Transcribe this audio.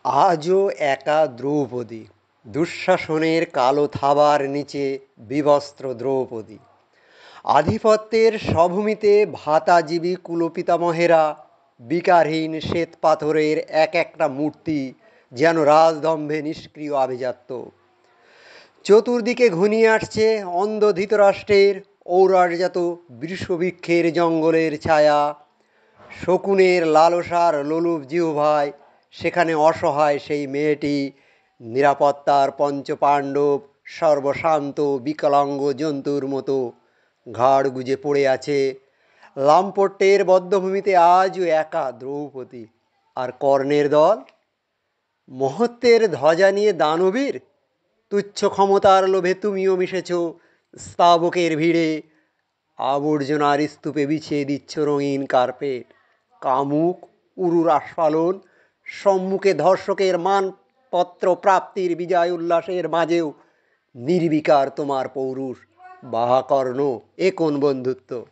আজও একা দ্রৌপদী, দুঃশাসনের কালো থাবার নিচে বিবস্ত্র দ্রৌপদী। আধিপত্যের স্বভূমিতে ভাতাজীবী কুলপিতামহেরা বিকারহীন শ্বেত পাথরের এক একটা মূর্তি, যেন রাজদম্ভে নিষ্ক্রিয় আভিজাত্য। চতুর্দিকে ঘনিয়ে আসছে অন্ধ ধৃতরাষ্ট্রের ঔরাসজাত বৃষবৃক্ষের জঙ্গলের ছায়া। শকুনের লালসার লোলুপ জিহ্বায় সেখানে অসহায় সেই মেয়েটি, নিরাপত্তার পঞ্চপাণ্ডব সর্বশান্ত বিকলাঙ্গ জন্তুর মতো ঘাড় গুজে পড়ে আছে। লাম্পট্যের বদ্ধভূমিতে আজও একা দ্রৌপদী। আর কর্ণের দল, মহত্বের ধ্বজা নিয়ে দানবীর। তুচ্ছ ক্ষমতার লোভে তুমিও মিশেছ স্তাবকের ভিড়ে। আবর্জনার স্তূপে বিছিয়ে দিচ্ছ রঙিন কার্পেট। কামুক উরুর আস্ফালন, সম্মুখে ধর্ষকের মানপত্র প্রাপ্তির বিজয় উল্লাসের মাঝেও নির্বিকার তোমার পৌরুষ। বাহা কর্ণ, এ কোন বন্ধুত্ব!